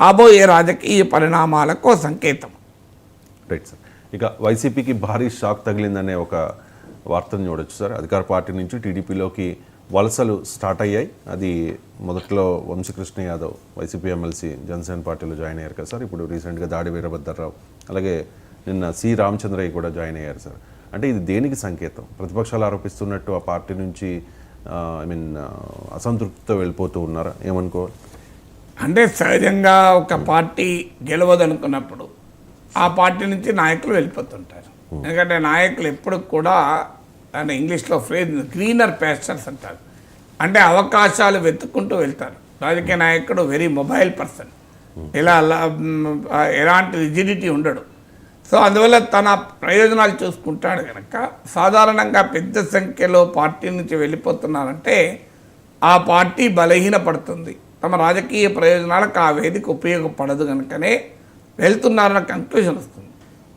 రాబోయే రాజకీయ పరిణామాలకు సంకేతం. Right sir. ఇక వైసీపీకి భారీ షాక్ తగిలిందనే ఒక వార్తను చూడొచ్చు సార్. అధికార పార్టీ నుంచి టీడీపీలోకి వలసలు స్టార్ట్ అయ్యాయి. అది మొదట్లో వంశీకృష్ణ యాదవ్ వైసీపీ ఎమ్మెల్సీ జనసేన పార్టీలో జాయిన్ అయ్యారు కదా సార్. ఇప్పుడు రీసెంట్గా దాడి వీరభద్రరావు, అలాగే నిన్న సి రామచంద్రయ్య కూడా జాయిన్ అయ్యారు సార్. అంటే ఇది దేనికి సంకేతం? ప్రతిపక్షాలు ఆరోపిస్తున్నట్టు ఆ పార్టీ నుంచి అసంతృప్తితో వెళ్ళిపోతూ ఉన్నారా? ఏమనుకోవాలి? అంటే సహజంగా ఒక పార్టీ గెలవదనుకున్నప్పుడు ఆ పార్టీ నుంచి నాయకులు వెళ్ళిపోతుంటారు. ఎందుకంటే నాయకులు ఎప్పుడు కూడా అంటే ఇంగ్లీష్లో ఫ్రేజ్ గ్రీనర్ ప్యాస్చర్స్ అంటారు. అంటే అవకాశాలు వెతుక్కుంటూ వెళ్తారు. రాజకీయ నాయకుడు వెరీ మొబైల్ పర్సన్, ఇలా ఎలాంటి రిజిడిటీ ఉండడు. సో అందువల్ల తన ప్రయోజనాలు చూసుకుంటాడు కనుక సాధారణంగా పెద్ద సంఖ్యలో పార్టీ నుంచి వెళ్ళిపోతున్నారంటే ఆ పార్టీ బలహీనపడుతుంది, తమ రాజకీయ ప్రయోజనాలకు ఆ వేదిక ఉపయోగపడదు కనుకనే వెళ్తున్నారన్న కంక్లూజన్ వస్తుంది.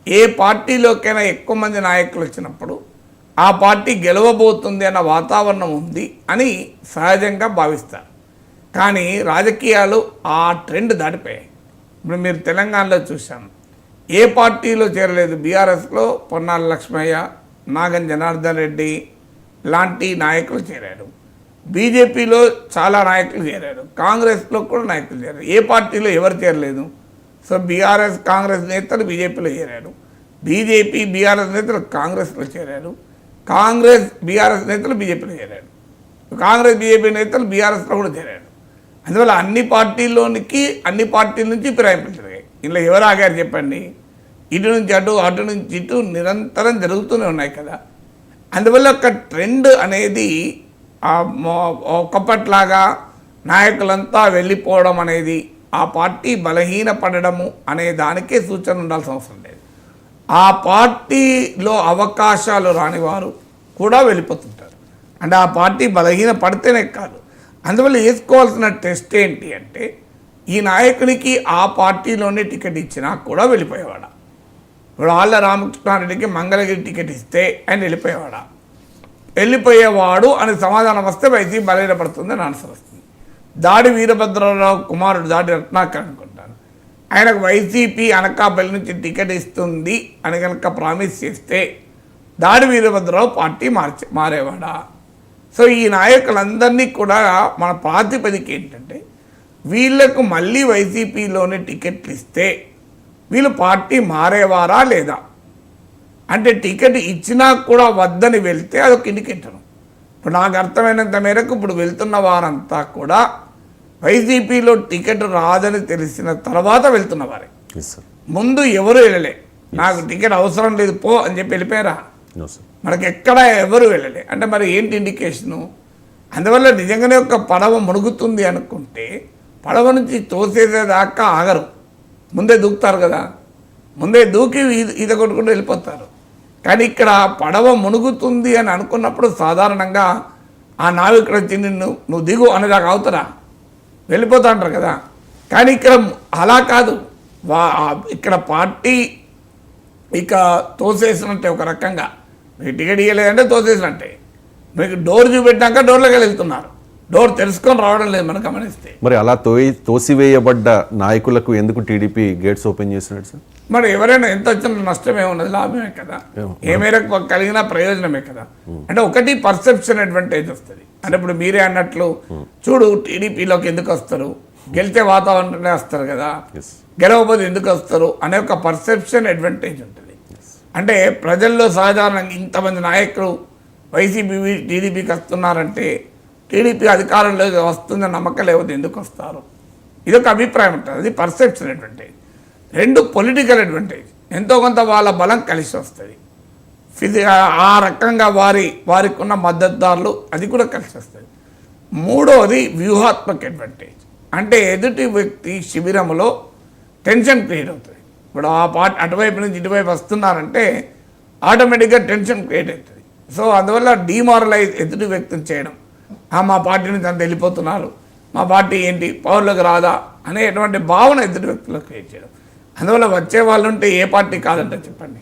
ఏ పార్టీలోకైనా ఎక్కువ మంది నాయకులు వచ్చినప్పుడు ఆ పార్టీ గెలవబోతుంది అన్న వాతావరణం ఉంది అని సహజంగా భావిస్తారు. కానీ రాజకీయాలు ఆ ట్రెండ్ దాటిపోయాయి. ఇప్పుడు మీరు తెలంగాణలో చూశాను, ఏ పార్టీలో చేరలేదు. బీఆర్ఎస్లో పొన్నాల లక్ష్మయ్య, నాగన్ జనార్దన్ రెడ్డి లాంటి నాయకులు చేరారు. బీజేపీలో చాలా నాయకులు చేరారు. కాంగ్రెస్లో కూడా నాయకులు చేరారు. ఏ పార్టీలో ఎవరు చేరలేదు? సో బీఆర్ఎస్ కాంగ్రెస్ నేతలు బీజేపీలో చేరారు, బీజేపీ బీఆర్ఎస్ నేతలు కాంగ్రెస్లో చేరారు, కాంగ్రెస్ బీఆర్ఎస్ నేతలు బీజేపీలో చేరారు, కాంగ్రెస్ బీజేపీ నేతలు బీఆర్ఎస్లో కూడా చేరారు. అందువల్ల అన్ని పార్టీల నుంచి ఫిరాయింపులు జరిగాయి. ఇందులో ఎవరు ఆగారు చెప్పండి? ఇటు నుంచి అటు, అటు నుంచి ఇటు నిరంతరం జరుగుతూనే ఉన్నాయి కదా. అందువల్ల ఒక ట్రెండ్ అనేది ఒకప్పట్లాగా నాయకులంతా వెళ్ళిపోవడం అనేది ఆ పార్టీ బలహీనపడము అనే దానికే సూచన ఉండాల్సిన అవసరం లేదు. ఆ పార్టీలో అవకాశాలు రానివారు కూడా వెళ్ళిపోతుంటారు. అంటే ఆ పార్టీ బలహీనపడితేనే కాదు. అందువల్ల వేసుకోవాల్సిన టెస్ట్ ఏంటి అంటే ఈ నాయకునికి ఆ పార్టీలోనే టికెట్ ఇచ్చినా కూడా వెళ్ళిపోయేవాడా? ఇప్పుడు ఆళ్ళ రామకృష్ణారెడ్డికి మంగళగిరి టికెట్ ఇస్తే ఆయన వెళ్ళిపోయేవాడు అని సమాధానం వస్తే వైసీపీ బలహీనపడుతుందని ఆన్సర్ వస్తుంది. దాడి వీరభద్రరావు కుమారుడు దాడి రత్నాకర్ అనుకుంటాను, ఆయనకు వైసీపీ అనకాపల్లి నుంచి టికెట్ ఇస్తుంది అని కనుక ప్రామిస్ చేస్తే దాడి వీరభద్రరావు పార్టీ మారేవాడా? సో ఈ నాయకులందరినీ కూడా మన ప్రాతిపదిక ఏంటంటే వీళ్లకు మళ్ళీ వైసీపీలోనే టికెట్లు ఇస్తే వీళ్ళు పార్టీ మారేవారా లేదా? అంటే టికెట్ ఇచ్చినా కూడా వద్దని వెళ్తే అదొక ఇండికేటర్. ఇప్పుడు నాకు అర్థమైనంత మేరకు ఇప్పుడు వెళ్తున్న వారంతా కూడా వైసీపీలో టికెట్ రాదని తెలిసిన తర్వాత వెళ్తున్న వారే. ముందు ఎవరు వెళ్ళలే, నాకు టికెట్ అవసరం లేదు పో అని చెప్పి వెళ్ళిపోయారా? మనకి ఎక్కడ ఎవరు వెళ్ళలే. అంటే మరి ఏంటి ఇండికేషను? అందువల్ల నిజంగానే ఒక పడవ మునుగుతుంది అనుకుంటే పడవ నుంచి తోసేదాకా ఆగరు, ముందే దూకుతారు కదా. ముందే దూకి ఈత కొట్టుకుంటూ వెళ్ళిపోతారు. కానీ ఇక్కడ పడవ మునుగుతుంది అని అనుకున్నప్పుడు సాధారణంగా ఆ నావికుడు వచ్చి నువ్వు దిగు అనేదాకా అవుతారా? వెళ్ళిపోతా అంటారు కదా. కానీ ఇక్కడ అలా కాదు. ఇక్కడ పార్టీ ఇక తోసేసినట్టే ఒక రకంగా. మీకు టికెట్ ఇవ్వలేదంటే తోసేసినట్టే. మీకు డోర్ చూపెట్టాక డోర్లోకి వెళ్తున్నారు, డోర్ తెలుసుకొని రావడం లేదు మనం గమనిస్తే. మరి అలా తోసివేయబడ్డ నాయకులకు ఎందుకు టీడీపీ గేట్స్ ఓపెన్ చేసినట్టు సార్? మరి ఎవరైనా ఎంత వచ్చినా నష్టమే ఉన్నది, లాభమే కదా. ఏ మేరకు కలిగిన ప్రయోజనమే కదా. అంటే ఒకటి పర్సెప్షన్ అడ్వాంటేజ్ వస్తుంది. అంటే ఇప్పుడు మీరే అన్నట్లు చూడు టీడీపీలోకి ఎందుకు వస్తారు, గెలిచే వాతావరణంలో వస్తారు కదా, గెలవకపోతే ఎందుకు వస్తారు అనే ఒక పర్సెప్షన్ అడ్వాంటేజ్ ఉంటుంది. అంటే ప్రజల్లో సాధారణంగా ఇంతమంది నాయకులు వైసీపీ టీడీపీకి వస్తున్నారంటే టీడీపీ అధికారంలోకి వస్తుందని నమ్మకం లేకపోతే ఎందుకు వస్తారు, ఇదొక అభిప్రాయం ఉంటుంది. అది పర్సెప్షన్ అడ్వాంటేజ్. రెండు పొలిటికల్ అడ్వాంటేజ్, ఎంతో కొంత వాళ్ళ బలం కలిసి వస్తుంది. ఆ రకంగా వారికి ఉన్న మద్దతుదారులు అది కూడా కలిసి వస్తుంది. మూడవది వ్యూహాత్మక అడ్వాంటేజ్. అంటే ఎదుటి వ్యక్తి శిబిరంలో టెన్షన్ క్రియేట్ అవుతుంది. ఇప్పుడు ఆ పార్టీ అటువైపు నుంచి ఇటువైపు వస్తున్నారంటే ఆటోమేటిక్గా టెన్షన్ క్రియేట్ అవుతుంది. సో అందువల్ల డిమారలైజ్ ఎదుటి వ్యక్తిని చేయడం, మా పార్టీ నుంచి అంత వెళ్ళిపోతున్నారు, మా పార్టీ ఏంటి పవర్లోకి రాదా అనేటువంటి భావన ఎదుటి వ్యక్తులకు క్రియేట్ చేయడం. అందువల్ల వచ్చే వాళ్ళు ఉంటే ఏ పార్టీ కాదంటే చెప్పండి.